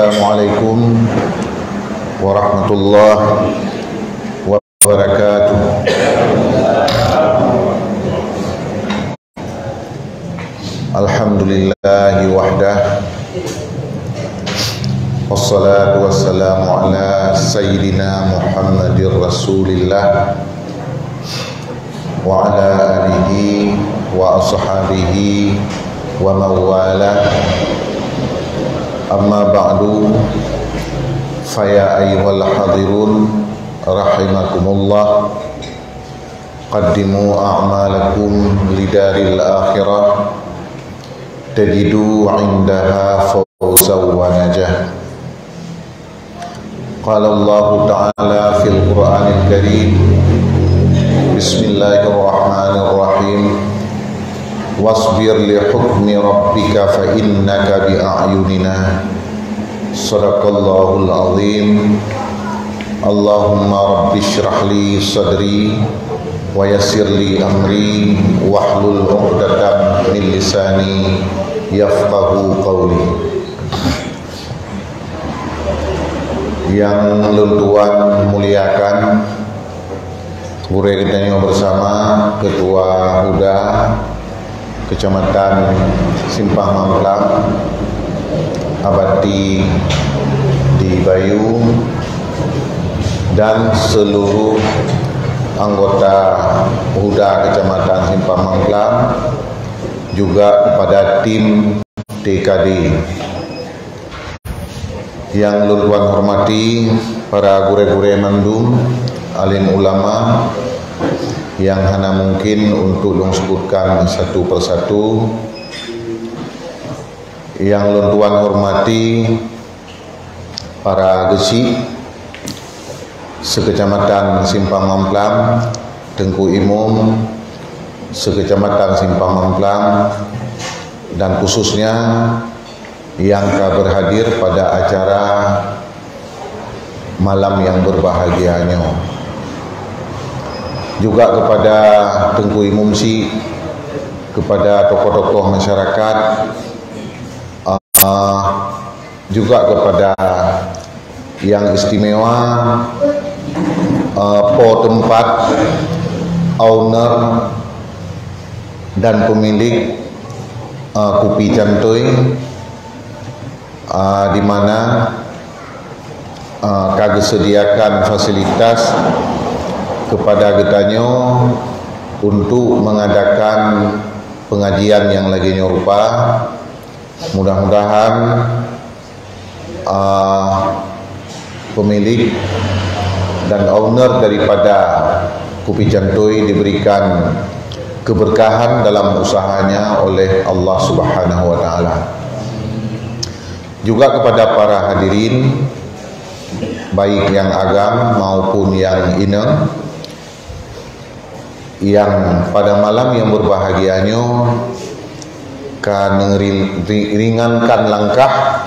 Assalamualaikum warahmatullahi wabarakatuh. Alhamdulillahi wahdah, wassalatu wassalamu ala sayyidina Muhammadir Rasulillah wa ala alihi wa ashabihi wa mawalah. Amma ba'du, faya ayyuhal hadirun rahimakumullah, qaddimu a'malakum lidaril akhirah tajidu 'indaha fawzan wa najah. Qala Allah ta'ala fil Qur'anil Karim, bismillahirrahmanirrahim, wasbir li hukmi rabbika fa innaka bi a'yunina. Sadaqallahul azim. Allahumma rabbi shrah li sadri wa yassir li amri wahlul 'uqdatam min lisani yafqahu qawli. Yang luntuan muliakan, Gure kita bersama Ketua Huda Kecamatan Simpang Mamplang, Abati di Bayu, dan seluruh anggota Huda Kecamatan Simpang Mamplang, juga kepada tim TKD. Yang luruan hormati para gure-gure mandum, alim ulama, yang hana mungkin untuk long sebutkan satu persatu. Yang luntuan hormati para gesi sekecamatan Simpang Mamplang, Tengku Imum sekecamatan Simpang Mamplang, dan khususnya yang berhadir pada acara malam yang berbahagianya. Juga kepada Tengku Imum Si, kepada tokoh-tokoh masyarakat, juga kepada yang istimewa, po tempat, owner dan pemilik Kopi Cantoy, di mana kagak sediakan fasilitas kepada getanyo untuk mengadakan pengajian yang lagi nyorupa. Mudah-mudahan pemilik dan owner daripada Kopi Cantoy diberikan keberkahan dalam usahanya oleh Allah Subhanahu wa taala. Juga kepada para hadirin, baik yang agam maupun yang ina, yang pada malam yang berbahagianya kan ringankan langkah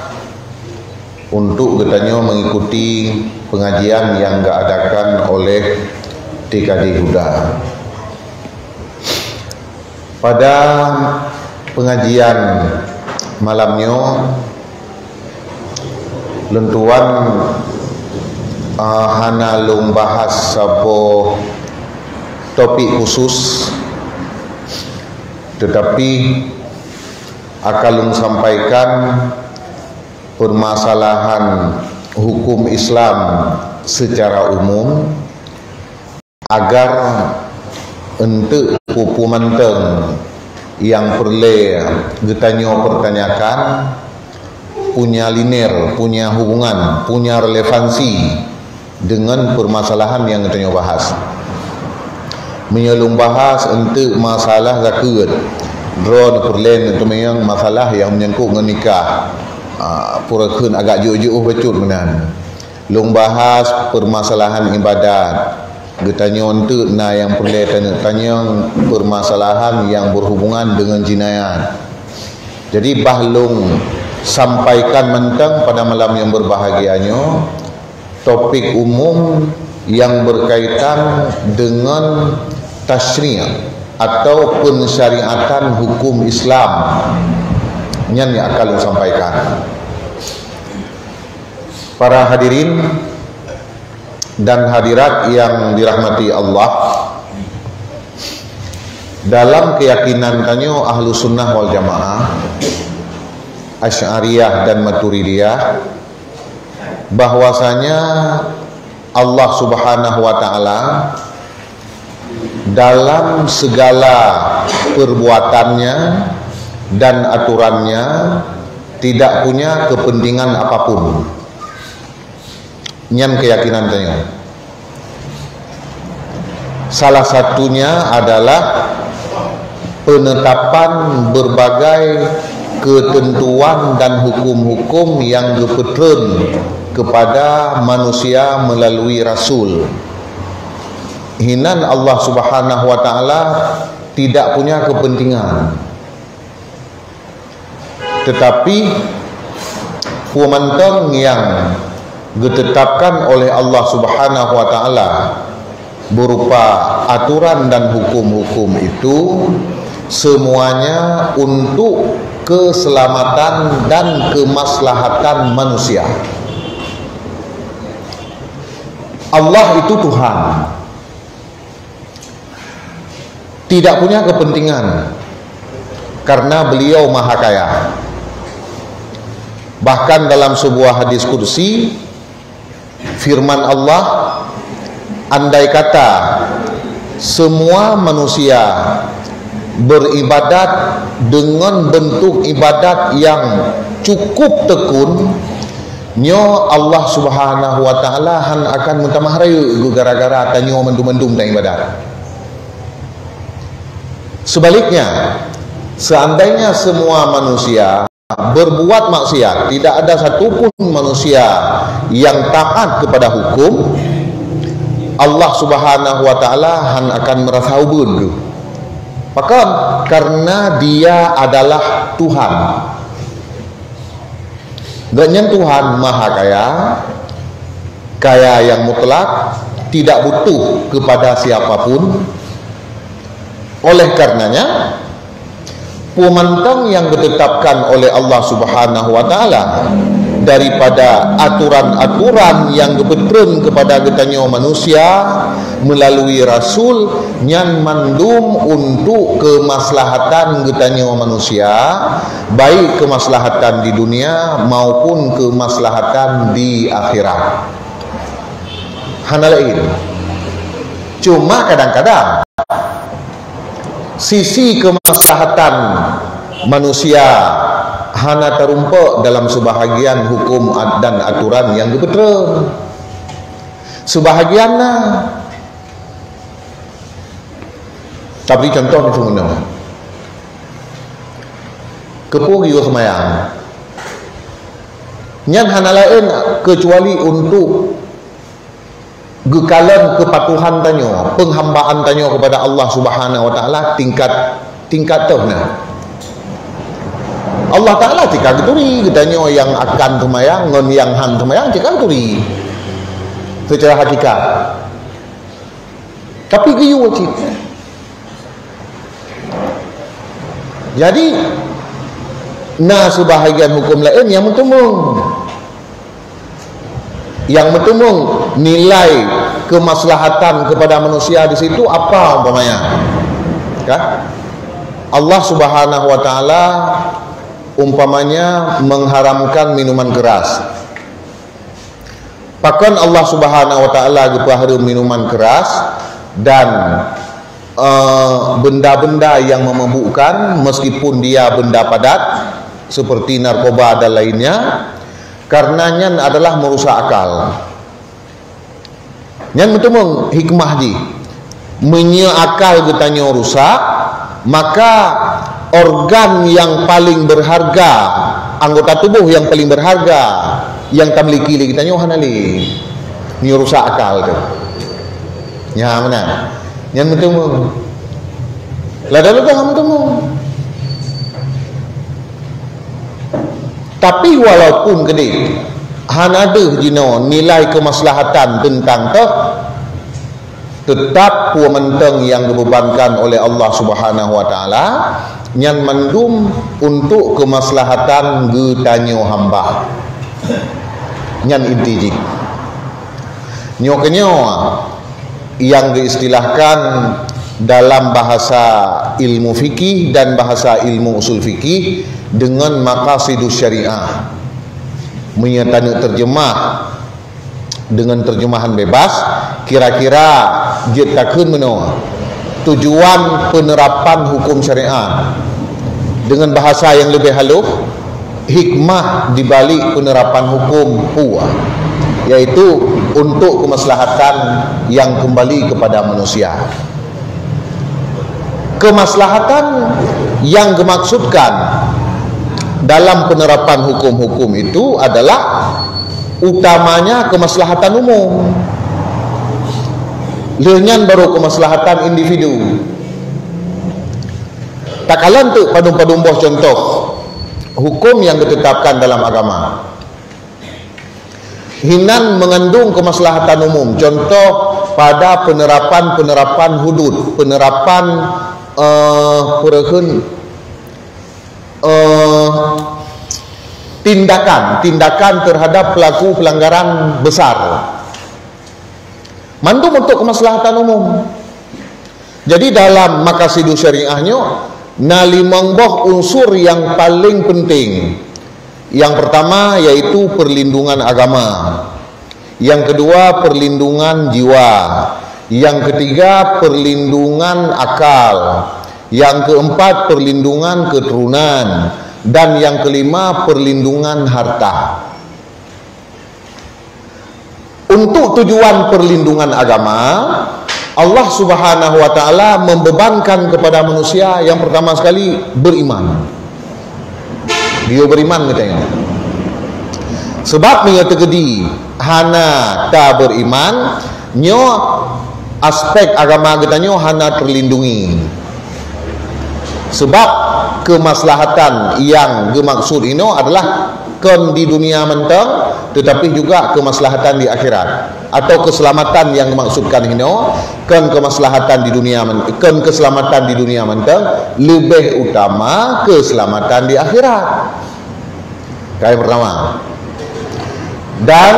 untuk getanyo mengikuti pengajian yang diadakan oleh TKD Huda. Pada pengajian malamnya, lentuan hana lung bahas sabo topik khusus, tetapi akan sampaikan permasalahan hukum Islam secara umum agar ente pupu manteng yang perle getanyo pertanyakan punya linear, punya hubungan, punya relevansi dengan permasalahan yang getanyo bahas. Menyelung bahas ente masalah zakat, drone perlen itu memang masalah yang menyangkut dengan nikah. Purakan agak jauh-jauh betul menan. Long bahas permasalahan ibadat. Getanyo ente na yang perlu tanya permasalahan yang berhubungan dengan jinayat. Jadi bahlung sampaikan mentang pada malam yang berbahagianya topik umum yang berkaitan dengan tasyri' atau pensyariatan hukum Islam yang akan sampaikan. Para hadirin dan hadirat yang dirahmati Allah, dalam keyakinan kanyo ahlu sunnah wal jamaah, Asy'ariyah dan Maturidiyah, bahwasanya Allah subhanahu wa ta'ala dalam segala perbuatannya dan aturannya tidak punya kepentingan apapun. Nyan keyakinan tanya. Salah satunya adalah penetapan berbagai ketentuan dan hukum-hukum yang dipetren kepada manusia melalui Rasul. Hinan Allah subhanahu wa ta'ala tidak punya kepentingan, tetapi pemantang yang ditetapkan oleh Allah subhanahu wa ta'ala berupa aturan dan hukum-hukum itu semuanya untuk keselamatan dan kemaslahatan manusia. Allah itu Tuhan, tidak punya kepentingan karena beliau maha kaya. Bahkan dalam sebuah hadis kursi, firman Allah, andai kata semua manusia beribadat dengan bentuk ibadat yang cukup tekun, nyo Allah subhanahu wa ta'ala han akan mutamahrayu gara-gara tanyo mendum-mendum dan ibadat. Sebaliknya, seandainya semua manusia berbuat maksiat, tidak ada satupun manusia yang taat kepada hukum, Allah subhanahu wa ta'ala han akan merasa ubud. Maka karena dia adalah Tuhan, dan Tuhan maha kaya, kaya yang mutlak, tidak butuh kepada siapapun. Oleh karenanya, pemantang yang ditetapkan oleh Allah subhanahu wa ta'ala daripada aturan-aturan yang dibetren kepada getanyo manusia melalui Rasul, nyan mandum untuk kemaslahatan getanyo manusia, baik kemaslahatan di dunia maupun kemaslahatan di akhirat. Hanalain. Cuma kadang-kadang sisi kemaslahatan manusia hana terumpak dalam sebahagian hukum dan aturan yang dibetren. Sebahagiannya, tapi contoh ni semua kepuri semayang nyan hana lain kecuali untuk gekalan kepatuhan tanyo, penghambaan tanyo kepada Allah subhanahu wa ta'ala tingkat tuhna. Allah ta'ala jika keturi getanyo yang akan semayang ngon yang han semayang jika keturi secara hakikat, tapi giyu wajib. Jadi nah sebahagian hukum lain yang mentumung nilai kemaslahatan kepada manusia di situ apa umpamanya? Allah subhanahu wa ta'ala umpamanya mengharamkan minuman keras. Bahkan Allah subhanahu wa ta'ala haram minuman keras dan benda-benda yang memabukkan meskipun dia benda padat seperti narkoba dan lainnya, karenanya adalah merusak akal. Yang betul hikmah ji menye akal getanyo rusak, maka organ yang paling berharga, anggota tubuh yang paling berharga yang tamliki li getanyo hanali ni rusak akal tu. Ya mana? Yang betul lada-lada ham betul. Tapi walaupun gede han ada jino nilai kemaslahatan tentang tu, tetap puamenteng yang dibebankan oleh Allah subhanahu wa ta'ala nyan mandum untuk kemaslahatan getanyo hamba. nyan inti ji nyokenyo yang diistilahkan dalam bahasa ilmu fikih dan bahasa ilmu usul fikih dengan maqasidus syariah, menyatakan terjemah dengan terjemahan bebas, kira-kira jetakeun meno tujuan penerapan hukum syariat. Dengan bahasa yang lebih halus, hikmah dibalik penerapan hukum huwa, yaitu untuk kemaslahatan yang kembali kepada manusia. Kemaslahatan yang dimaksudkan dalam penerapan hukum-hukum itu adalah utamanya kemaslahatan umum. Leunyan baru kemaslahatan individu. Tak kalah untuk padung-padung boh contoh hukum yang ditetapkan dalam agama. Hinan mengandung kemaslahatan umum. Contoh pada penerapan hudud, penerapan tindakan terhadap pelaku pelanggaran besar. Mandum untuk kemaslahatan umum. Jadi dalam maqasidus syariahnya nalimangboh unsur yang paling penting. Yang pertama yaitu perlindungan agama, yang kedua perlindungan jiwa, yang ketiga perlindungan akal, yang keempat perlindungan keturunan, dan yang kelima perlindungan harta. Untuk tujuan perlindungan agama, Allah Subhanahu wa taala membebankan kepada manusia yang pertama sekali beriman. Dia beriman katanya. Sebab dia tegedi hana tak beriman, nyo aspek agama katanya hana terlindungi. Sebab kemaslahatan yang dimaksud ini adalah kan di dunia mentang, tetapi juga kemaslahatan di akhirat, atau keselamatan yang dimaksudkan ini kan kemaslahatan di dunia, kan keselamatan di dunia mentang lebih utama keselamatan di akhirat. Yang pertama. Dan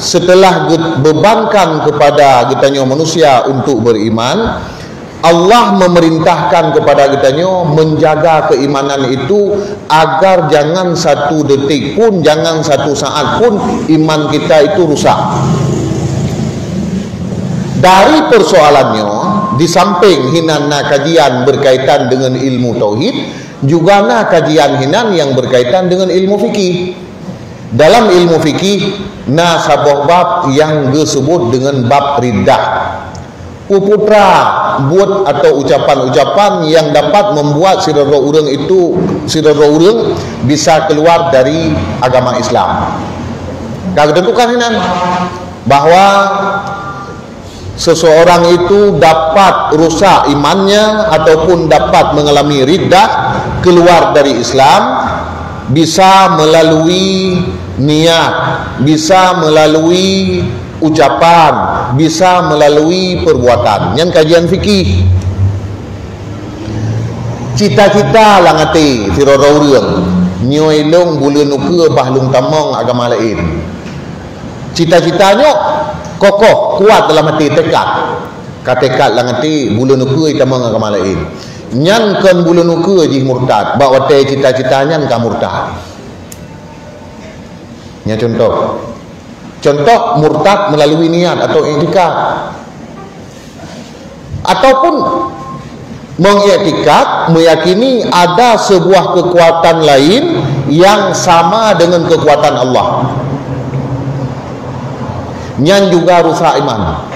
setelah bebankan kepada kitanya manusia untuk beriman, Allah memerintahkan kepada kitanya menjaga keimanan itu agar jangan satu detik pun, jangan satu saat pun iman kita itu rusak. Dari persoalannya, di samping hinana kajian berkaitan dengan ilmu tauhid, juga na kajian hinan yang berkaitan dengan ilmu fikih. Dalam ilmu fikih, na sabah bab yang disebut dengan bab riddah. Puputra buat atau ucapan-ucapan yang dapat membuat sidara urang bisa keluar dari agama Islam. Kalau tentukan ini bahwa seseorang itu dapat rusak imannya ataupun dapat mengalami riddah, keluar dari Islam, bisa melalui niat, bisa melalui ucapan, bisa melalui perbuatan. Yang kajian fikih, cita-cita langati tirara urang nyoilong bulan uke bahlung tamong agama lain. Cita-citanya kokoh, kuat dalam hati, tekad langati bulan uke tamong agama lain. Nyan kan bulan uke ji murtad, bawa te cita-citanya ka murtad. Nya Contoh murtad melalui niat atau i'tikad, ataupun mengiktikad meyakini ada sebuah kekuatan lain yang sama dengan kekuatan Allah. Nyan juga rusak iman.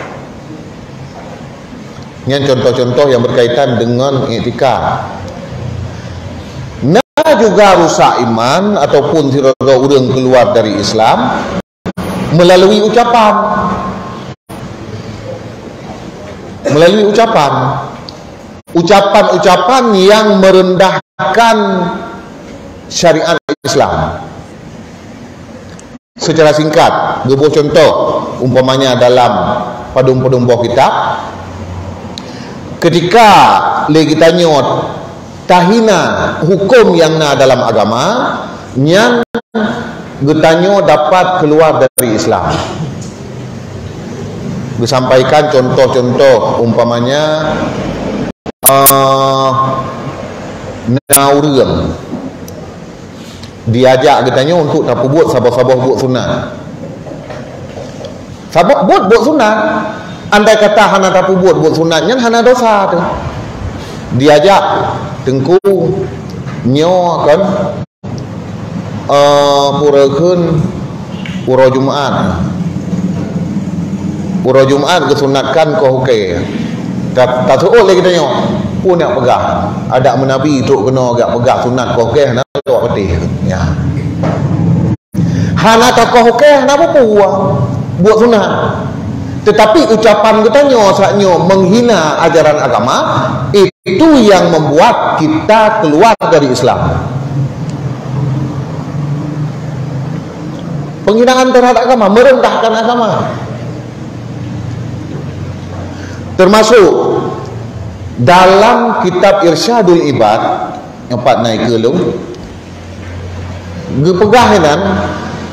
Nyan contoh-contoh yang berkaitan dengan i'tikad. Nah juga rusak iman ataupun sirara urang keluar dari Islam melalui ucapan. Ucapan yang merendahkan syariat Islam. Secara singkat, sebuah contoh umpamanya dalam padung-padung buah kitab, ketika kita nyot tahina hukum yang na dalam agama, yang getanyo dapat keluar dari Islam. Disampaikan contoh-contoh, umpamanya naureng diajak getanyo untuk tak buat sabah-sabah buat sunat. Sabah buat sunat. Andai kata hana tak buat sunatnya hana dosa tu. Diajak tengku nyo kan purakeun pura Jumaat kesunatkan ko hoke. Tak suul lagi tanya. Pun nak pegah. Ada menabi tu kena agak pegah sunat ko hoke hana tu peti. Ya. Hana tak ko hoke hana apa buat sunat. Tetapi ucapan kita saatnya menghina ajaran agama, itu yang membuat kita keluar dari Islam. Penghinaan terhadap agama, merendahkan agama. Termasuk dalam kitab Irsyadul Ibad, empat naik kelung, gepegahinan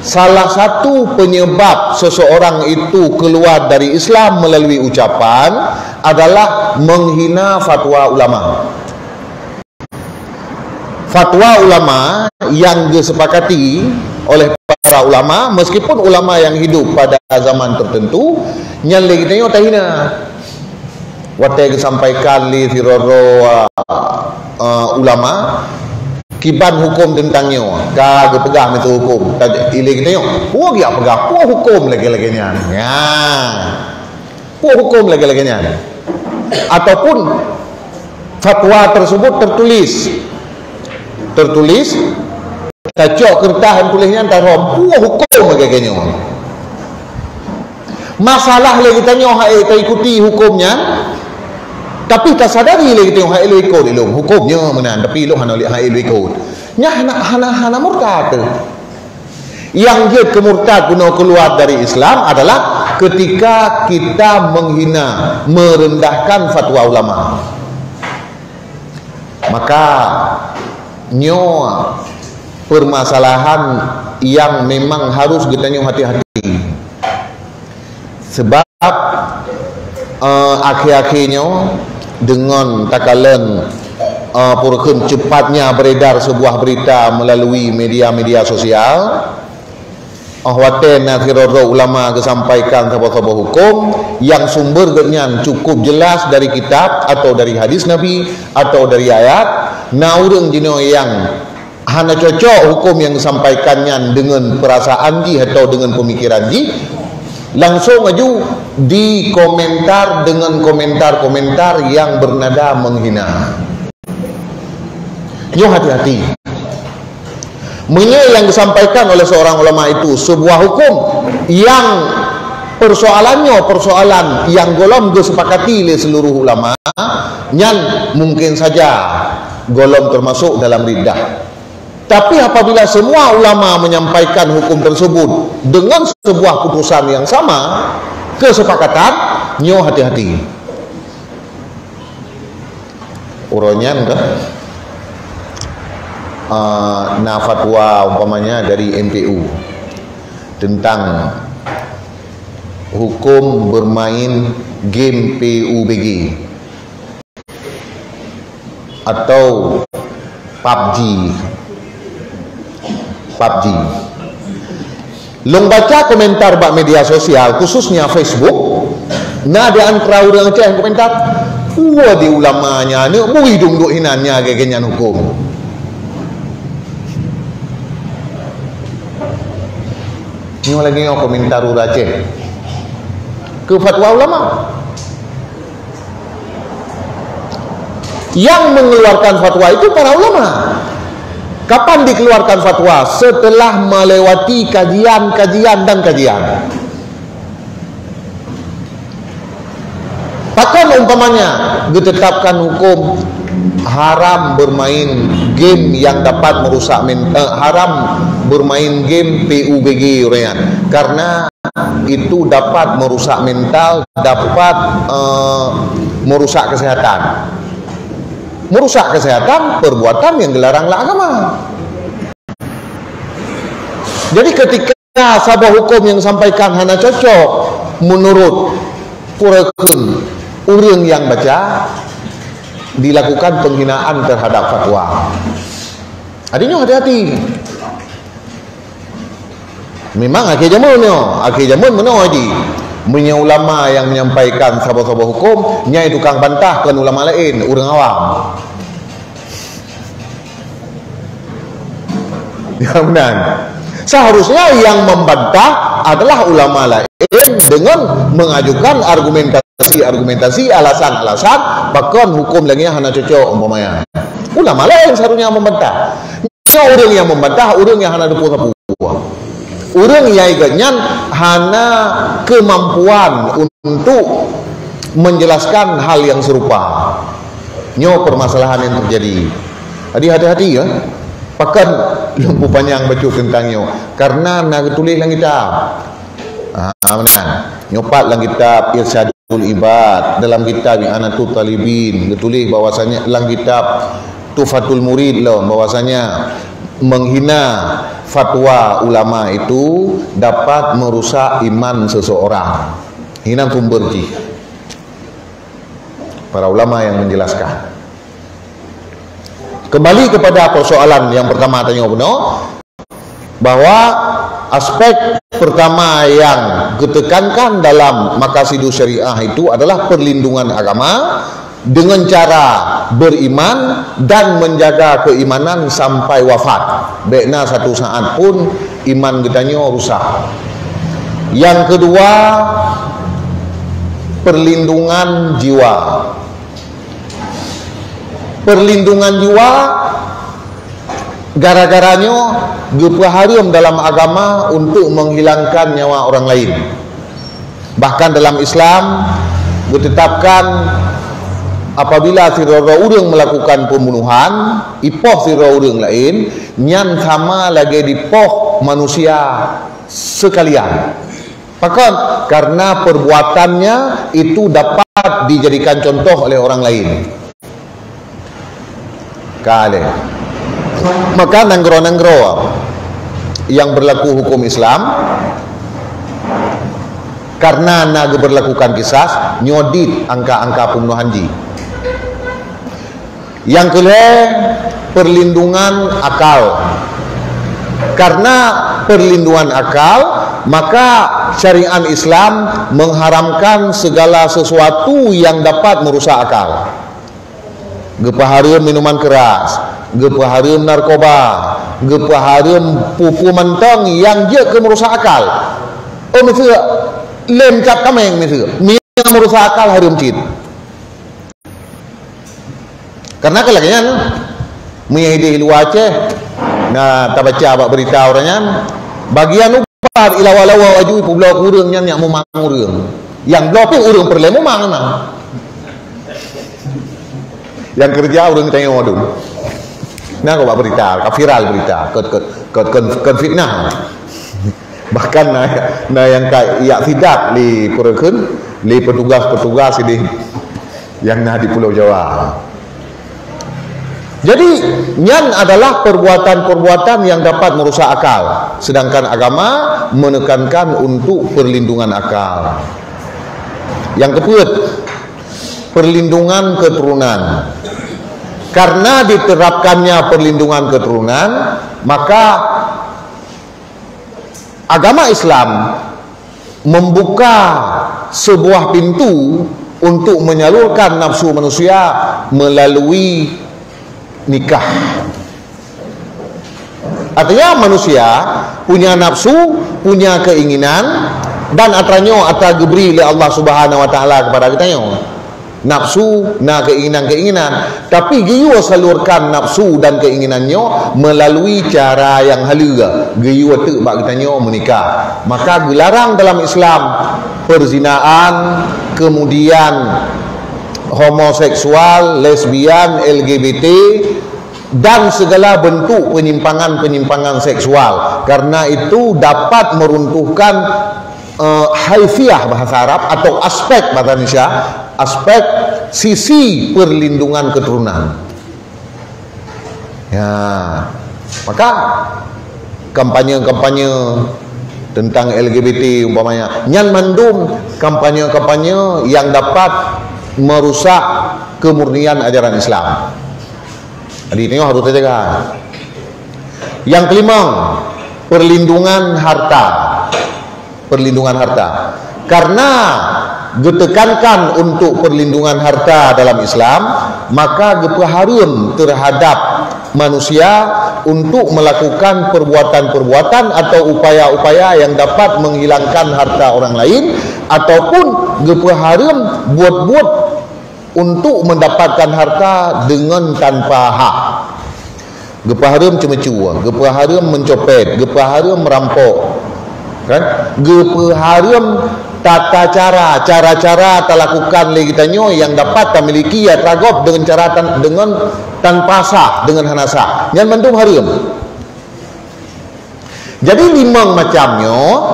salah satu penyebab seseorang itu keluar dari Islam melalui ucapan adalah menghina fatwa ulama. Fatwa ulama yang disepakati oleh para ulama, meskipun ulama yang hidup pada zaman tertentu, nyali kita tak hina. Watai disampaikan li firoro ulama kiban hukum tentangnya, kagak pegang itu hukum. Ile kita yo, puak dia pegang, puak hukum lagi-laginya. Ya, puak hukum lagi-laginya. Ataupun fatwa tersebut tertulis, kacok kertas yang tulisnya antara puak hukum lagi-laginya. Masalah lagi tanya, hai kita ikuti hukumnya. Tapi tak sadari lagi tengok hak elok ikut elok hukumnya menan, tapi elok hana lihat hak elok ikut nya hana murtad. Yang dia kemurtad guna keluar dari Islam adalah ketika kita menghina, merendahkan fatwa ulama. Maka nyo permasalahan yang memang harus kita nyo hati-hati, sebab akhir-akhirnya dengan takalan purkun cepatnya beredar sebuah berita melalui media-media sosial, ahwaten akhirnya ulama kesampaikan sahabat-sahabat hukum yang sumbernya cukup jelas dari kitab atau dari hadis Nabi atau dari ayat, naureng jino yang hana cocok hukum yang disampaikannya dengan perasaan ji atau dengan pemikiran ji, langsung maju di komentar dengan komentar-komentar yang bernada menghina. Yo hati-hati. Yang disampaikan oleh seorang ulama itu sebuah hukum yang persoalannya persoalan yang golom disepakati oleh seluruh ulama, yang mungkin saja golom termasuk dalam riddah. Tapi apabila semua ulama menyampaikan hukum tersebut dengan sebuah putusan yang sama, kesepakatan, nyo hati-hati. Uronyan kan? Fatwa umpamanya dari MPU tentang hukum bermain game PUBG atau PUBG. Long baca komentar bak media sosial, khususnya Facebook, nah ada antara orang yang komentar, wah di ulamanya ni bui dungduk hinannya kegenyan hukum. Ni lagi yang komentar Aceh ke fatwa ulama yang mengeluarkan fatwa itu para ulama. Kapan dikeluarkan fatwa? Setelah melewati kajian dan kajian. Bahkan umpamanya ditetapkan hukum haram bermain game yang dapat merusak haram bermain game PUBG urayan, karena itu dapat merusak mental, dapat merusak kesehatan. Merusak kesehatan perbuatan yang dilarang oleh agama. Jadi ketika sabah hukum yang sampaikan hana cocok menurut purakun orang yang baca, dilakukan penghinaan terhadap fatwa. Adanya hati-hati. Memang akhir zaman mana haji punya ulama yang menyampaikan sabah-sabah hukum, nyai tukang bantahkan ulama lain, orang awam. Ya benar. Seharusnya yang membantah adalah ulama lain dengan mengajukan argumentasi, alasan-alasan, bahkan hukum lagi hana cocok umpamanya. Ulama lain seharusnya membantah. Orang yang membantah, orang yang hana depuh-depuh. Orang yang ikannya hana kemampuan untuk menjelaskan hal yang serupa. Nyo permasalahan yang terjadi. Jadi hati-hati ya. Pakan lembu panjang baca tentangnya. Karena nak tulis dalam kitab. Mana? Nyopat dalam kitab Irsyadul Ibad, dalam kitab I'anatul Talibin, ditulis bahwasanya dalam kitab Tufatul Murid loh, bahwasanya menghina fatwa ulama itu dapat merusak iman seseorang. Hina sumberji. Para ulama yang menjelaskan. Kembali kepada persoalan yang pertama tanya benar, bahwa aspek pertama yang ditekankan dalam Maqasidus Syariah itu adalah perlindungan agama dengan cara beriman dan menjaga keimanan sampai wafat. Baiknya satu saat pun iman kitanya rusak. Yang kedua, perlindungan jiwa. Perlindungan jiwa gara-garanya haram dalam agama untuk menghilangkan nyawa orang lain. Bahkan dalam Islam ditetapkan apabila sirara orang melakukan pembunuhan, ipoh sirara orang lain, nyan sama lagi dipoh manusia sekalian. Bahkan karena perbuatannya itu dapat dijadikan contoh oleh orang lain. Kali. Maka nanggro-nanggro yang berlaku hukum Islam karena naga berlakukan kisah nyodit angka-angka pembunuhan ji. Yang kedua, perlindungan akal. Karena perlindungan akal, maka syariat Islam mengharamkan segala sesuatu yang dapat merusak akal. Gepaharum minuman keras, gepaharum narkoba, gepaharum pupu mentong yang dia ke merusak akal. Oh misalnya lem cap kameng misalnya, yang merusak akal harum cit. Karena kelaknya menghidupi luar Aceh, nah tak baca abak berita orangnya, bagian upat ilawa-lawa wajui pulau kurangnya yang memang urang, yang blok pun urang perlemu mang. Yang kerja orang tanya waduh. Nah kau berita, viral berita, ket fitnah. Bahkan nah yang kayak tidak di perekun, di petugas ini yang nah di Pulau Jawa. Jadi nyan adalah perbuatan-perbuatan yang dapat merusak akal, sedangkan agama menekankan untuk perlindungan akal. Yang kedua, perlindungan keturunan. Karena diterapkannya perlindungan keturunan, maka agama Islam membuka sebuah pintu untuk menyalurkan nafsu manusia melalui nikah. Artinya manusia punya nafsu, punya keinginan, dan atranya ata diberi oleh Allah Subhanahu wa taala kepada kita nafsu, nah keinginan-keinginan, tapi giyu salurkan nafsu dan keinginannya melalui cara yang halal. Giyu tu bak kitanya menikah. Maka dilarang dalam Islam perzinaan, kemudian homoseksual, lesbian, LGBT, dan segala bentuk penyimpangan-penyimpangan seksual, karena itu dapat meruntuhkan haifiah bahasa Arab atau aspek bahasa Indonesia, aspek sisi perlindungan keturunan. Ya, maka kampanye-kampanye tentang LGBT umpamanya, nyan mandum kampanye-kampanye yang dapat merusak kemurnian ajaran Islam. Jadi ini harus terjaga. Yang kelima, perlindungan harta. Perlindungan harta. Karena ditekankan untuk perlindungan harta dalam Islam, maka harum terhadap manusia untuk melakukan perbuatan-perbuatan atau upaya-upaya yang dapat menghilangkan harta orang lain, ataupun harum buat-buat untuk mendapatkan harta dengan tanpa hak. Harum cemecua, harum mencopet, harum merampok, kan? Harum tata cara lakukan lagi tanyo yang dapat kita miliki ya teragop dengan cara dengan tanpa sah, dengan hana sah. Yang mandum harum. Jadi limang macamnya,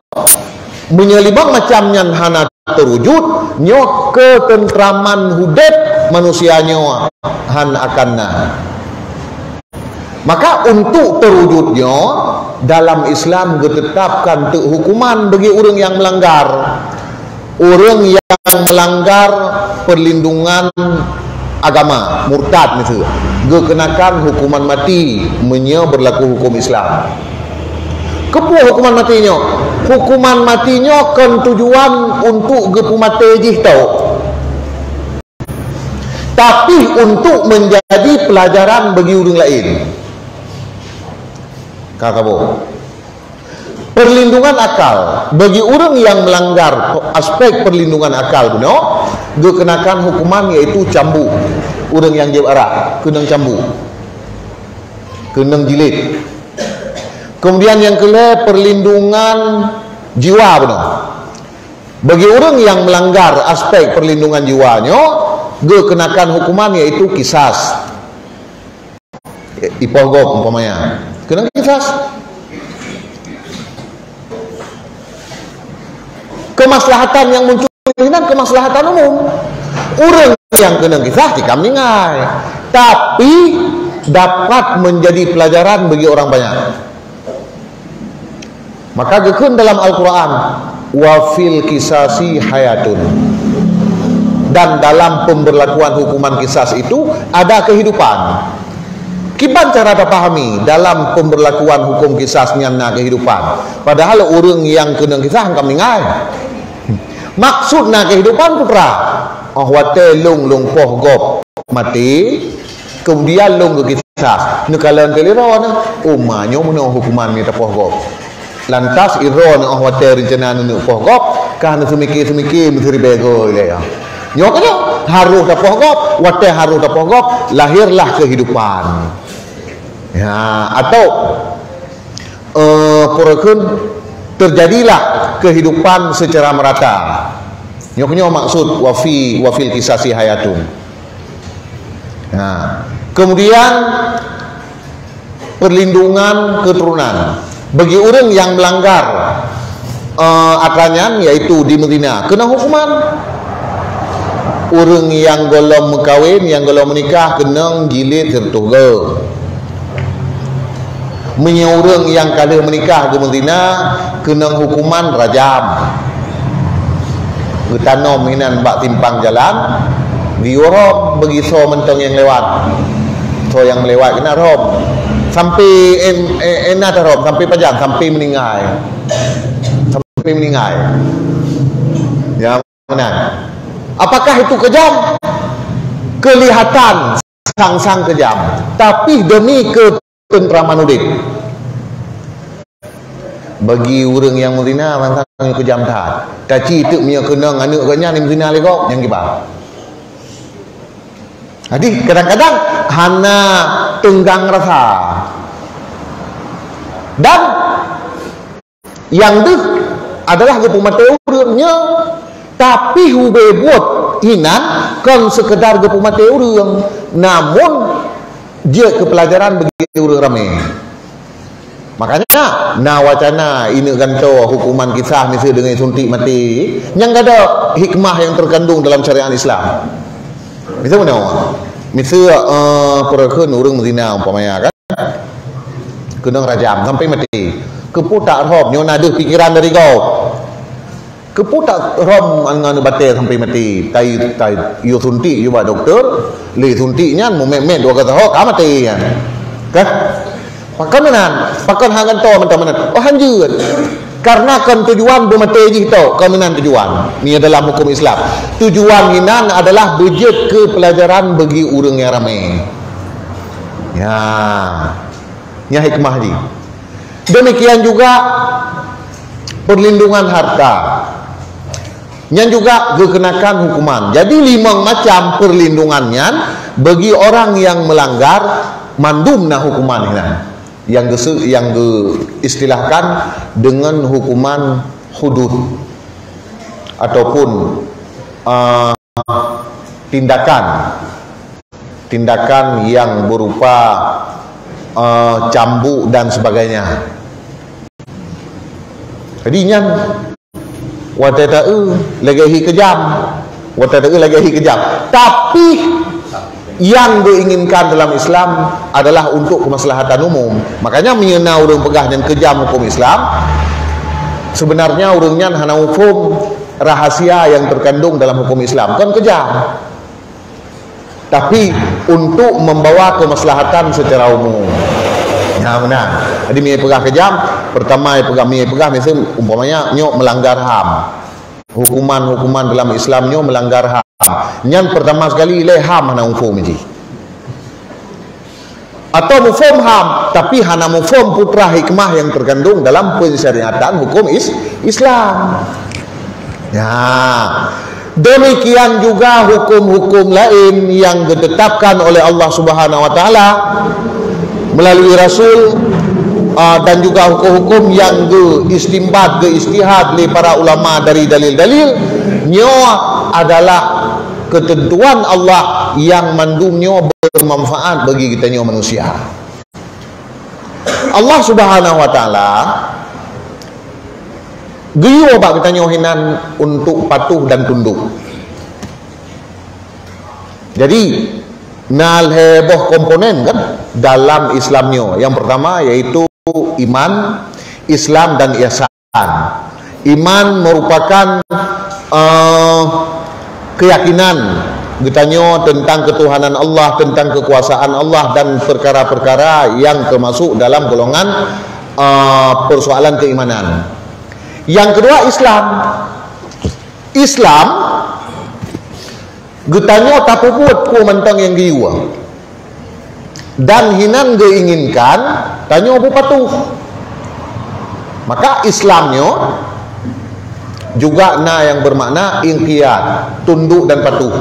menyelibang macamnya hana terwujud, nyo ketentraman hudet manusianya han akanna. Maka untuk terwujudnya dalam Islam ditetapkan hukuman bagi orang yang melanggar. Orang yang melanggar perlindungan agama, murtad misalnya, dikenakan hukuman mati berlaku hukum Islam. Kepuh hukuman matinya? Hukuman matinya kan tujuan untuk gepu mati jih tau. Tapi untuk menjadi pelajaran bagi orang lain. Kakabo. Perlindungan akal bagi orang yang melanggar aspek perlindungan akal benar, dikenakan hukuman yaitu cambuk. Orang yang jawab arah kena cambuk, kena jilid. Kemudian yang kedua, perlindungan jiwa benar. Bagi orang yang melanggar aspek perlindungan jiwanya, dikenakan hukuman yaitu kisas. Ipogok umpamanya, kena kisas. Kemaslahatan yang muncul ini kemaslahatan umum. Orang yang kena kisah dikam ningai, tapi dapat menjadi pelajaran bagi orang banyak. Maka gekun dalam Al-Quran, wa fil kisasi hayatun. Dan dalam pemberlakuan hukuman kisas itu ada kehidupan. Kiban cara dipahami dalam pemberlakuan hukum kisasnya na kehidupan. Padahal orang yang kena kisah engkau ningai. Maksudnya kehidupan putra. Wate lung poh gop mati, kemudian lung ke kisah. Nekalan kelirona, umanyo meno hukuman ni poh gop. Lantas iron wate rencana nu poh gop, kan semikir mesti bego ya. Nyoknya harus poh gop, wate harus poh gop, lahirlah kehidupan. Ya, atau porekun terjadilah kehidupan secara merata. Nyoknya maksud wafil kisasi hayatun. Nah, kemudian perlindungan keturunan bagi orang yang melanggar aturan yaitu di Medina kena hukuman. Orang yang golong mengkawin, yang golong menikah kena jilid tertuga. Orang yang kada menikah di Medina kena hukuman rajam. Getanom minan bak timpang jalan diorok bagi so mentong yang lewat. So yang melewat kena rom sampai enak rom sampai pajang sampai meninggal. Sampai meninggal. Ya mana? Apakah itu kejam? Kelihatan sang-sang kejam, tapi demi ketentraman udik. Bagi orang yang Medina mantang kejam tak. Taci itu punya kena anak kanya ni Medina legok yang kibar. Jadi kadang-kadang hana tenggang rasa. Dan yang deh adalah gepumate urangnya, tapi hube buat inan kan sekedar gepumate urang, namun dia kepelajaran bagi orang ramai. Makanya wacana ini ganto hukuman kisah misalnya dengan suntik mati yang ada hikmah yang terkandung dalam syariat Islam. Misalnya mana? Misalnya perekun orang Medina umpamanya kan kena rajam sampai mati. Keputak rom nyo ada pikiran dari kau. Keputak rom angan batal sampai mati. Tai yo suntik yo buat doktor, le suntiknya mu met dua kata hok mati kan. Kan? Pakan hangan to mentah-mentah. Oh hanjut. Karena kan tujuan bermati je tau, kaminan tujuan. Ni adalah hukum Islam. Tujuan hinan adalah bejut ke pelajaran bagi orang yang ramai. Ya. Nya hikmah ni. Demikian juga perlindungan harta. Yang juga dikenakan hukuman. Jadi 5 macam perlindungannya bagi orang yang melanggar mandum na hukuman hinan. Yang diistilahkan dengan hukuman hudud ataupun tindakan yang berupa cambuk dan sebagainya. Jadinya wata'u lagi kejam, tapi yang diinginkan dalam Islam adalah untuk kemaslahatan umum. Makanya mengenal orang pegah dan kejam hukum Islam, sebenarnya orangnya hanya hukum rahasia yang terkandung dalam hukum Islam kan kejam, tapi untuk membawa kemaslahatan secara umum. Ya benar. Jadi mie pegah kejam, pertama mie pegah misalnya umpamanya nyok melanggar HAM. Hukuman dalam Islam nyok melanggar HAM. Yang pertama sekali ham hana mufhum ji. Atau mufhum ham tapi hana mufhum putra hikmah yang terkandung dalam pensyariatan hukum Islam. Ya. Demikian juga hukum-hukum lain yang ditetapkan oleh Allah Subhanahu wa taala melalui Rasul dan juga hukum-hukum yang diistimbat, diistihad oleh para ulama dari dalil-dalil nyawa adalah ketentuan Allah yang mandumnya bermanfaat bagi kita nyawa manusia. Allah Subhanahu wa taala giyo bak kita nyawa hinan untuk patuh dan tunduk. Jadi nal heboh komponen kan dalam Islamnya. Yang pertama yaitu iman, Islam dan ihsan. Iman merupakan keyakinan getanyo tentang ketuhanan Allah, tentang kekuasaan Allah dan perkara-perkara yang termasuk dalam golongan persoalan keimanan. Yang kedua Islam getanyo tak buat ku mentang yang giwa dan hinan geinginkan tanyo bu patuh. Maka Islamnya juga yang bermakna inqiyad, tunduk dan patuh.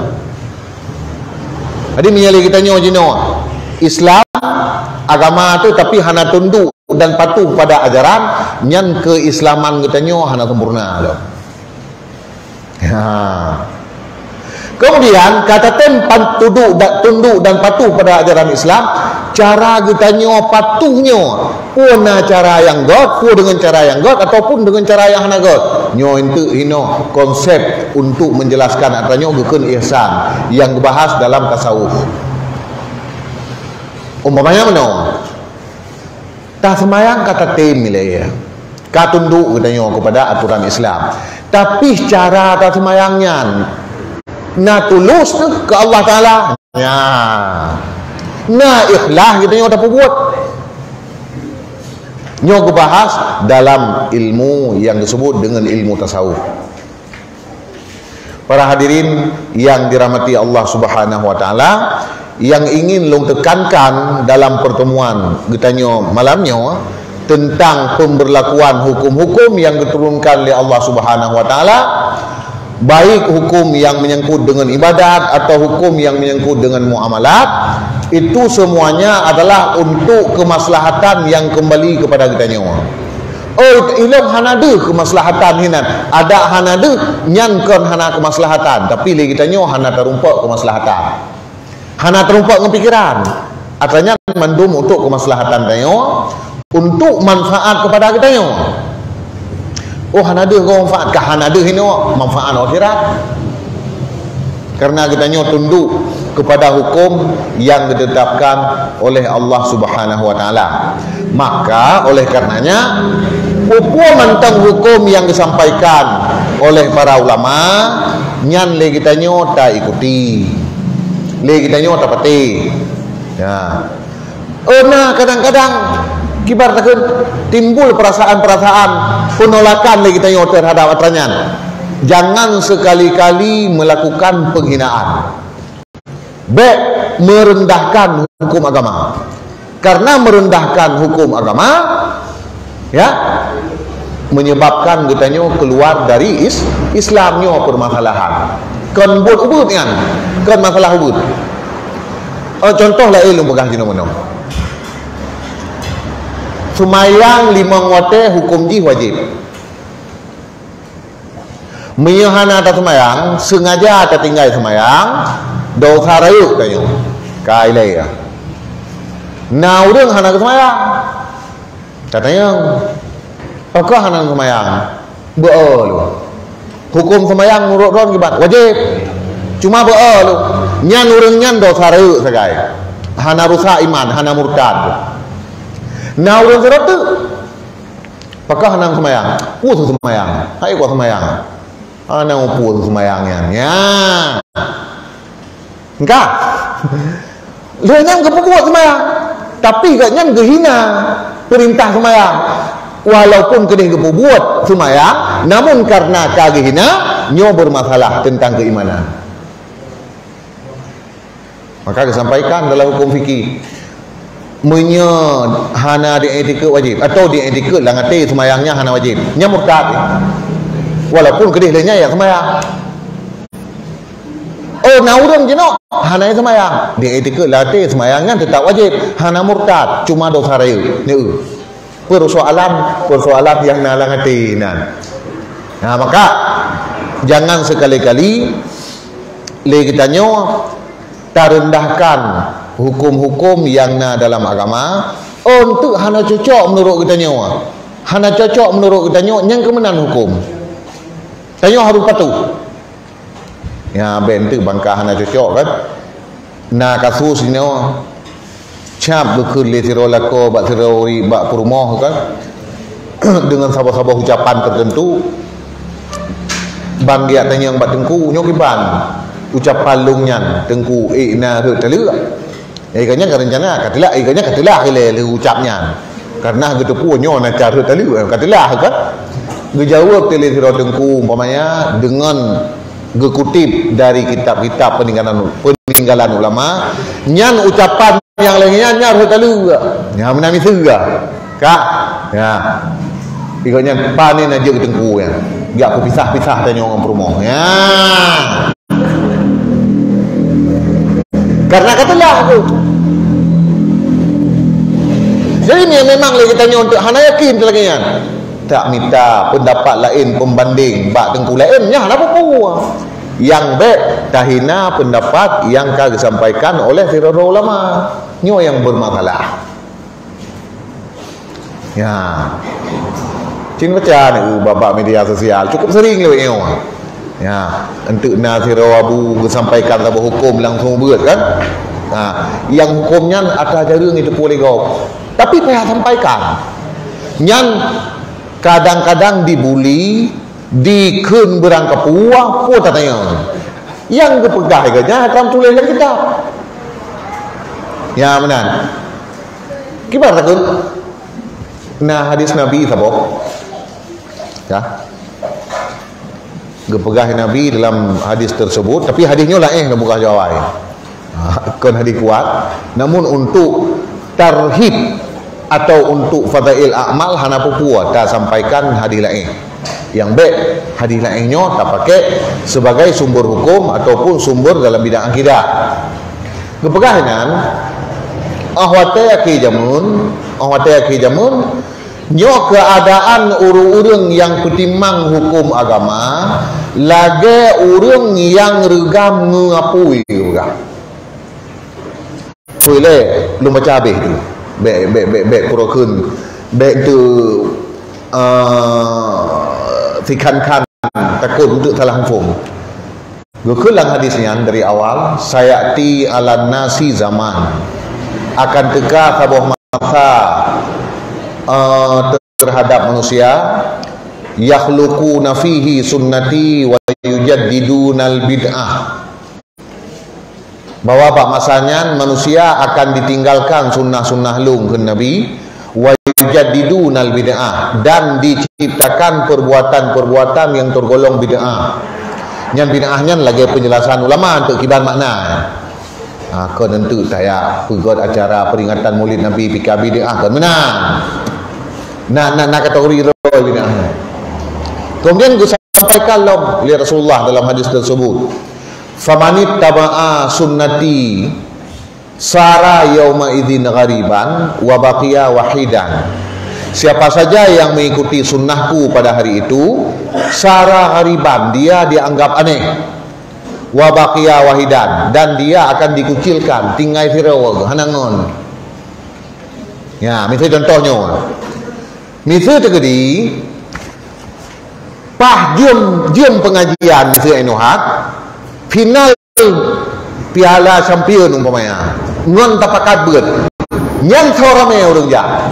Jadi menyali kita nyojino Islam agama tu tapi hana tunduk dan patuh pada ajaran nyan keislaman kita nyo hana sempurna loh. Ya. Kemudian kata tempat tunduk dan patuh pada ajaran Islam, cara kita nyo patuhnya pun cara yang god, pun dengan cara yang god ataupun dengan cara yang hana god. Nyo itu konsep untuk menjelaskan artinya bukan ihsan yang dibahas dalam tasawuf. Umpamanya mana? Tak semayang kata tem ya. Ka tunduk katanya kepada aturan Islam. Tapi cara tak semayangnya na tulus ke Allah Taala. Ya. Na ikhlas katanya tak buat. Nyo bahas dalam ilmu yang disebut dengan ilmu tasawuf. Para hadirin yang dirahmati Allah Subhanahu wa taala, yang ingin long tekankan dalam pertemuan getanyo malamnya tentang pemberlakuan hukum-hukum yang diturunkan oleh Allah Subhanahu wa taala, baik hukum yang menyangkut dengan ibadat atau hukum yang menyangkut dengan muamalat, itu semuanya adalah untuk kemaslahatan yang kembali kepada kita nyawa. Oh, ilmu hanade kemaslahatan hinan. Ada hanade nyankan hana kemaslahatan, tapi lagi kita nyawa hana terumpak kemaslahatan. Hana terumpak dengan pikiran. Artinya mandum untuk kemaslahatan nyawa, untuk manfaat kepada kita nyawa. Oh, hanade kau manfaat kah hanade hino manfaat akhirat. Karena kita nyawa tunduk kepada hukum yang ditetapkan oleh Allah Subhanahu wa taala. Maka oleh karenanya hukum tentang hukum yang disampaikan oleh para ulama nyan le kita nyota ikuti, le kita nyota pati. Ya. Nah kadang-kadang kibar timbul perasaan-perasaan penolakan le kita nyota terhadap aturan. Jangan sekali-kali melakukan penghinaan, merendahkan hukum agama. Karena merendahkan hukum agama, ya, menyebabkan katanya keluar dari Islamnya permasalahan. Kan buat ubud kan masalah ubud. Contoh lah ilmu pegang jino mono. Sumayang 5 waktu hukum ji wajib. Menyahana atas semayang, sengaja atas tinggal semayang, dosa rayu katanya. Kailai ya. Nah, udah hana semayang. Katanya, apakah hana semayang? Beol. Hukum semayang menurut orang gimana? Wajib. Cuma beol. Nyan urang nyan dosa rayu segai. Hana rusak iman, hana murtad. Nah, urang serat tu. Apakah hana semayang? Putus semayang. Hai kuat semayang. Hana putus semayangnya. Ya. Enggak. Lenyang kepukuat semayang. Tapi katnya gehina perintah semayang. Walaupun kena kebuat semayang, namun karena kagehina nyo bermasalah tentang keimanan. Maka disampaikan dalam hukum fikih, hana di etika wajib atau di etika lah ngati semayangnya hana wajib. Nya murtad. Walaupun kena lenya ya semayang. Oh, naurang jeno hana semayang di etika latih semayangnya tetap wajib, hana murtad cuma dosa rayu ni persoalan yang nalang hati nan. Nah, maka jangan sekali-kali le kita nyo terendahkan hukum-hukum yang na dalam agama untuk hana cocok menurut kita nyo, hana cocok menurut kita nyo yang kemenan hukum tanyo harus patuh. Ya bentuk bangka hana cocok kan. Nah kasus ini cap bekul le tiro lako bak tiroi bak perumoh kan. Dengan sabah-sabah ucapan tertentu bang dia tanya yang bak tengku nyokiban ucapan lungnyan tengku na he teluk. Ikanya rencana katilah le ucapnya. Karena gitu punyo na cara teluk katilah kan. Gejawab tele tiro tengku umpamanya dengan gekutip dari kitab-kitab peninggalan ulama nyan ucapan yang lainnya nyar talu nya menami surga kak ya ikutnya panen aja ketengku ya enggak kepisah-pisah tanya orang perumoh ya karena katalah aku jadi memang lagi tanya untuk hana yakin lagi tak minta pendapat lain pembanding bak tengku lain nya apa puas yang tahina pendapat yang kagak disampaikan oleh para ulama nyo yang bermasalah ya cing baca ni babak media sosial cukup sering lewat nyo ya untuk nasiro abu disampaikan sebuah hukum langsung berat kan yang hukumnya ada jarang itu boleh kau tapi payah sampaikan nyan kadang-kadang dibuli dikun berangkap puah ko tatanya yang kepegah ganya akan tulis dalam kitab ya benar gimana takut nah hadis Nabi sabok ya kepegah Nabi dalam hadis tersebut tapi hadisnya lah bukan jawab kan hadis kuat namun untuk tarhib atau untuk fadail amal hana pupuat tak sampaikan hadis lain yang baik hadis lainnya tak pakai sebagai sumber hukum ataupun sumber dalam bidang akidah kepegahan ahwate aki jamun nyo keadaan urung-urung yang ketimbang hukum agama lagi urung yang regam ngapui juga boleh belum baca habis tu baik purokun baik tu sikankan takut untuk salah hukum gekulang hadisnya dari awal sayati ala nasi zaman akan teka sabuh masa terhadap manusia, yakhluquna fihi sunnati wa yujaddidunal bid'ah, bahwa pak masanya manusia akan ditinggalkan sunnah-sunnah lung ke Nabi, wa yujaddidunal bid'ah, dan diciptakan perbuatan-perbuatan yang tergolong bid'ah. Yang bid'ahnya lagi penjelasan ulama untuk kiban makna. Kau tentu saya pegot acara peringatan Maulid Nabi pika bid'ah kan menang. Nak kategori bid'ah. Kemudian gue sampaikan oleh Rasulullah dalam hadis tersebut, famanit taba'a sunnati sara yauma idzin ghariban wa baqiya wahidan. Siapa saja yang mengikuti sunnahku pada hari itu, sara ghariban, dia dianggap aneh, wa baqiya wahidan, dan dia akan dikucilkan, tinggal firawal hanangon. Ya, misal contohnya, misal tegedi pah jum pengajian misal enuhat final piala champion umpamanya ngon tapakat beut nyan thorame urang ja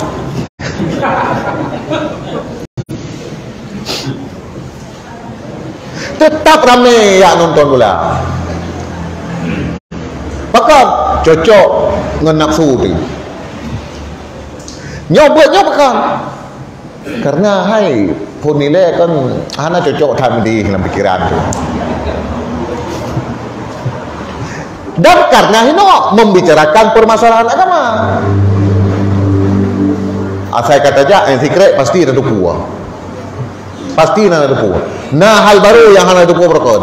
tetap rame ya nonton bola, maka cocok ngan nafsu tu nyoba kan, karena hai pun nilai kan hana cocok tham di dalam pikiran tu. Dan karena ini membicarakan permasalahan agama, saya kata aja yang secret pasti ada dua, pasti ada dua. Nah hal baru yang hana dua berkon,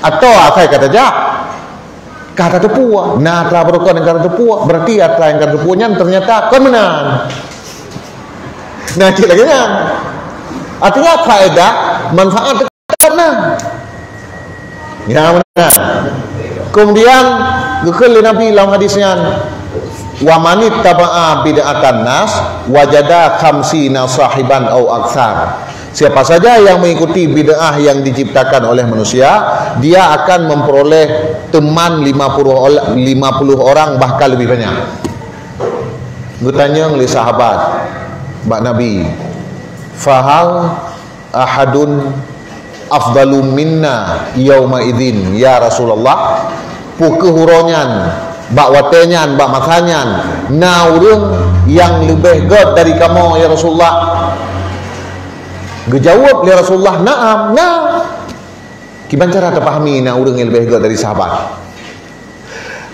atau saya kata aja kata dua, nah telah berkon yang kata dua, berarti ada yang kata dua ternyata kan menang. Nah cik lagi kan, artinya faedah manfaat karena ya benar. Kemudian gekeli Nabi dalam hadisnya, wa manit taba'a bid'atan nas wajada khamsina sahiban au aktsar. Siapa saja yang mengikuti bid'ah yang diciptakan oleh manusia, dia akan memperoleh teman 50 orang bahkan lebih banyak. Gue tanya oleh sahabat Mbak Nabi, fahal ahadun afdalu minna yauma idzin ya Rasulullah, pukehuronyan bak watenyan bak makanyan na urang yang lebih god dari kamu ya Rasulullah. Gejawab ya Rasulullah, na'am, nah. Gimana cara terpahami na urang yang lebih god dari sahabat?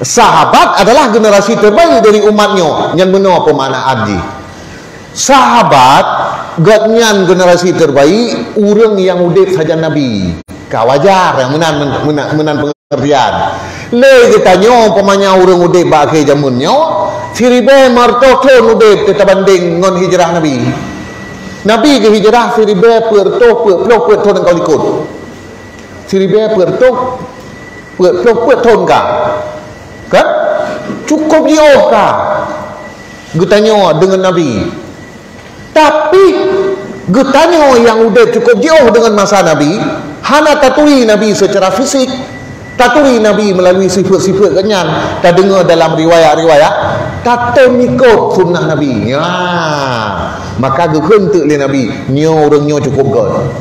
Sahabat adalah generasi terbaik dari umatnya, yang benar pemana adji. Sahabat gatnyan generasi terbaik urang yang udip saja Nabi kawajar yang menan pengertian le ditanya umpamanya urang udip bagi zamannya siribe marto klon udip kita banding ngon hijrah Nabi ke hijrah siribe perto ton kau ikut siribe perto ton ka kan cukup jauh ka getanya dengan Nabi. Tapi getanya yang udah cukup jauh dengan masa Nabi, hana taturi Nabi secara fisik, taturi Nabi melalui sifat-sifat kenyan, tak dengar dalam riwayat-riwayat, tak mengikut sunnah Nabi. Ya, maka gehentuk le Nabi, nyo orangnya cukup god.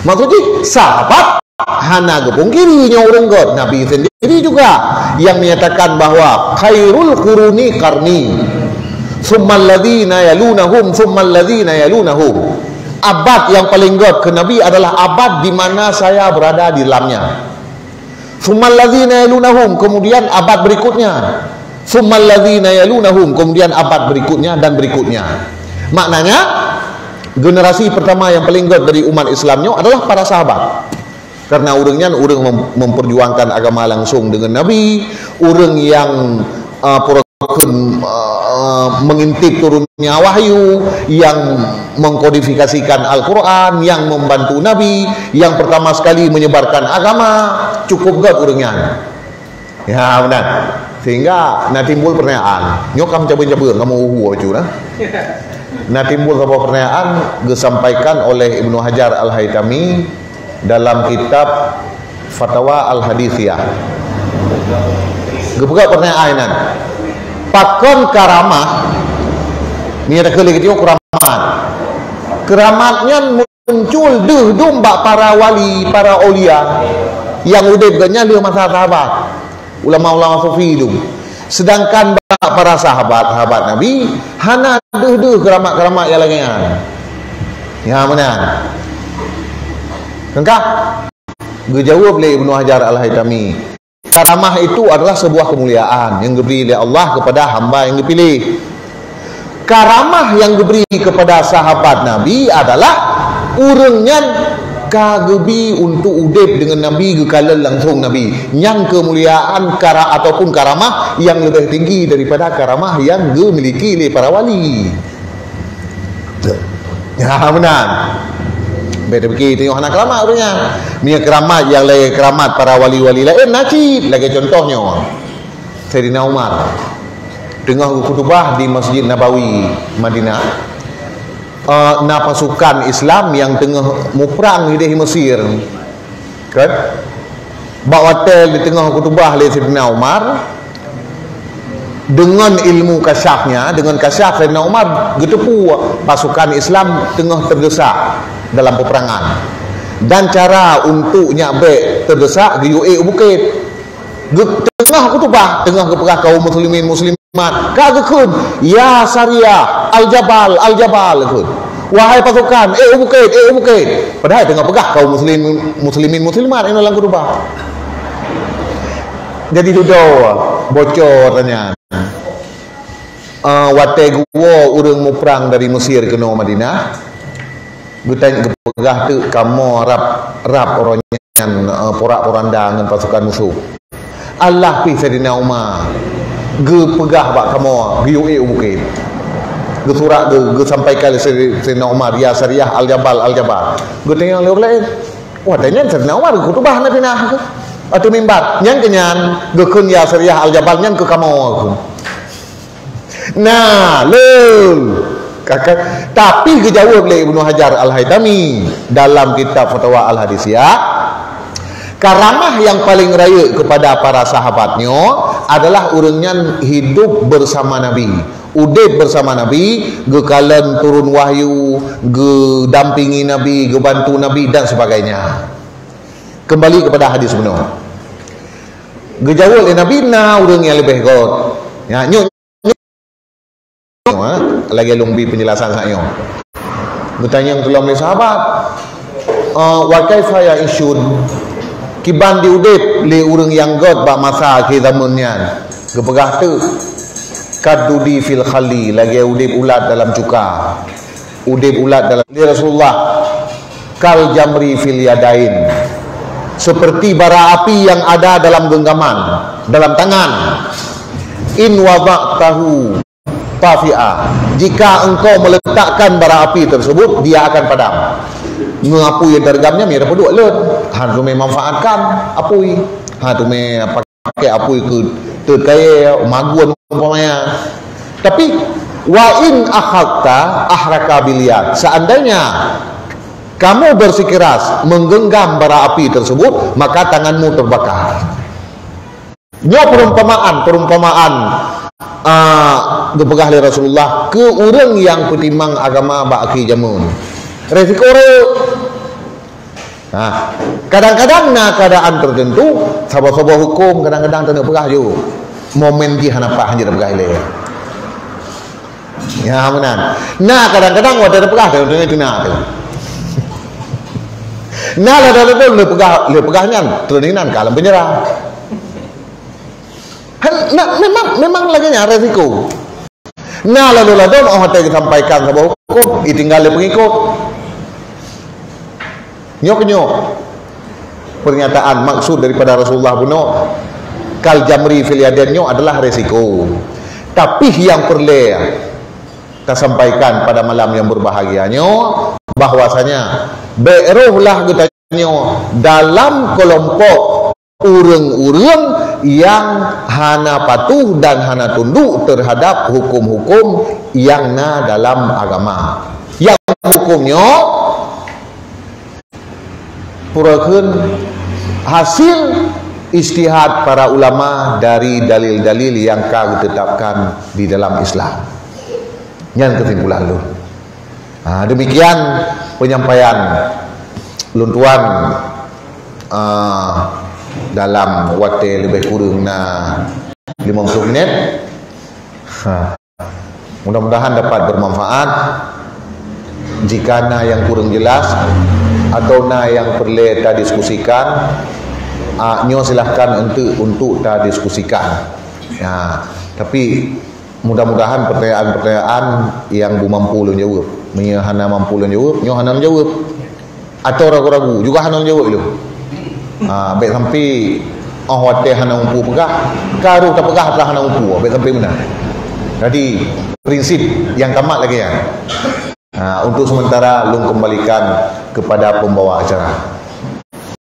Maksudnya sahabat hana gepungkiri nyo orang god. Nabi sendiri juga yang menyatakan bahwa khairul quruni qarni. Summal ladzina yalunahum summal ladzina yalunahum. Abad yang paling god ke Nabi adalah abad di mana saya berada di dalamnya. Summal ladzina yalunahum, kemudian abad berikutnya. Summal ladzina yalunahum, kemudian abad berikutnya dan berikutnya. Maknanya generasi pertama yang paling god dari umat Islamnya adalah para sahabat. Karena urangnya memperjuangkan agama langsung dengan Nabi, urang yang mengintip turunnya wahyu, yang mengkodifikasikan Al-Quran, yang membantu Nabi, yang pertama sekali menyebarkan agama, cukup gak urangnya. Ya benar. Sehingga nah timbul pertanyaan, nyokam cabun-cabun kamu uhu apa curah? Nah timbul sebuah pertanyaan disampaikan oleh Ibnu Hajar Al-Haytami dalam kitab Fatwa Al-Hadithiyah. Gebuka pertanyaan pakon karamah Ni ada kali kita keramat. Keramatnya muncul dum bak para wali, para aulia yang udip ganya dia masa sahabat. Ulama-ulama sufi itu. Sedangkan bak para sahabat Nabi hana keramat-keramat yang lainnya. Ya mana? Engkau dijawab oleh Ibnu Hajar Al-Haytami. Karamah itu adalah sebuah kemuliaan yang diberi oleh Allah kepada hamba yang dipilih. Karamah yang diberi kepada sahabat Nabi adalah urangnya kagebi untuk udip dengan Nabi kekalan langsung Nabi. Yang kemuliaan ataupun karamah yang lebih tinggi daripada karamah yang dimiliki oleh para wali. Ya benar. Beda begitu tengok anak keramat orangnya. Ni keramat yang lain keramat para wali-wali lain najib. Lagi contohnya Sayyidina Umar tengah khutbah di Masjid Nabawi Madinah, pasukan Islam yang tengah muprang di Mesir kan, bawa hotel di tengah khutbah oleh Sayyidina Umar dengan ilmu kasyafnya, dengan kasyaf Sayyidina Umar getepu pasukan Islam tengah terdesak dalam peperangan, dan cara untuk nyabek terdesak di bukit tengah khutbah, tengah keperah kaum muslimin muslimat kagakun ya Syariah al-jabal kun, wahai pasukan bukit, padahal tengah pegah kaum muslimin muslimat ini dalam khutbah. Jadi duduk bocornya watai gua urang mu perang dari Mesir ke Madinah, gutanya kepegah tu kamu rap orangnya porak-poranda dengan pasukan musuh. Allah pi Sayyidina Umar ge pegah bak kamu ge bukit ge surat ge sampaikan Sayyidina Umar ya Syariah al-jabal ge tengok lain wah tanya Sayyidina Umar khutbah na pinah atau mimbar nyang kenyan ge kun ya Syariah al-jabal nyang ke kamu nah lul kakak. Tapi dijawab oleh Ibnu Hajar Al-Haytami dalam kitab Fatwa Al-Hadisiyah, karamah yang paling raya kepada para sahabatnya adalah orangnya hidup bersama Nabi, udip bersama Nabi, gekalan turun wahyu, gedampingi Nabi, gebantu Nabi dan sebagainya. Kembali kepada hadis benar. Gejawab oleh Nabi na orang yang lebih god. Ya, lagi lumbi penjelasan saya. Bertanya yang telah oleh sahabat, wa kaifa ya isyun kiban diudip li urang yang god bak masa akhir zamannya gepegah tu kadudi fil khali lagi udip ulat dalam cuka, udip ulat dalam li Rasulullah kal jamri fil yadain, seperti bara api yang ada dalam genggaman, dalam tangan. In wada'tahu tafi'a, jika engkau meletakkan bara api tersebut dia akan padam. Ngapui yang tergamnya mira peduk lut han tu memanfaatkan apui ha tu me pakai apui ke terkaya maguan umpamanya. Tapi wa in akhadta ahraka biliyat, seandainya kamu bersikeras menggenggam bara api tersebut maka tanganmu terbakar. Nya perumpamaan dipegah oleh Rasulullah ke orang yang petimang agama baki jamun resiko kadang-kadang na keadaan tertentu sabah-sabah hukum kadang-kadang tak pegah juga momen di hanapa hanya pegah ile ya benar. Nah kadang-kadang wadah pegah tentunya itu nah tu nah ada le pegahnya terlinan kalam penyerah. Nah, memang lagi resiko. Nah lalu hotel disampaikan sebuah hukum, tinggal pengikut. Nyok pernyataan maksud daripada Rasulullah buno kal jamri fil yadannya adalah resiko. Tapi yang perlu kita sampaikan pada malam yang berbahagianya bahwasanya berulah getanya dalam kelompok urang-urang yang hana patuh dan hana tunduk terhadap hukum-hukum yang na dalam agama, yang hukumnya purakeun hasil istihad para ulama dari dalil-dalil yang ditetapkan di dalam Islam. Yang kesimpulan lu. Demikian penyampaian lun tuan dalam waktu lebih kurang 50 menit. Mudah-mudahan dapat bermanfaat. Jika yang kurang jelas atau yang perlu kita diskusikan, nyo silahkan untuk kita diskusikan. Tapi mudah-mudahan pertanyaan yang bu mampu lu jawab, hana mampu lu jawab, nyo hana jawab, atau ragu-ragu juga hana jawab lu. Baik sampai wate hana mampu pegah, karu tak pegah telah hana mampu, baik sampai mana. Jadi prinsip yang tamat lagi ya. Untuk sementara lu kembalikan kepada pembawa acara.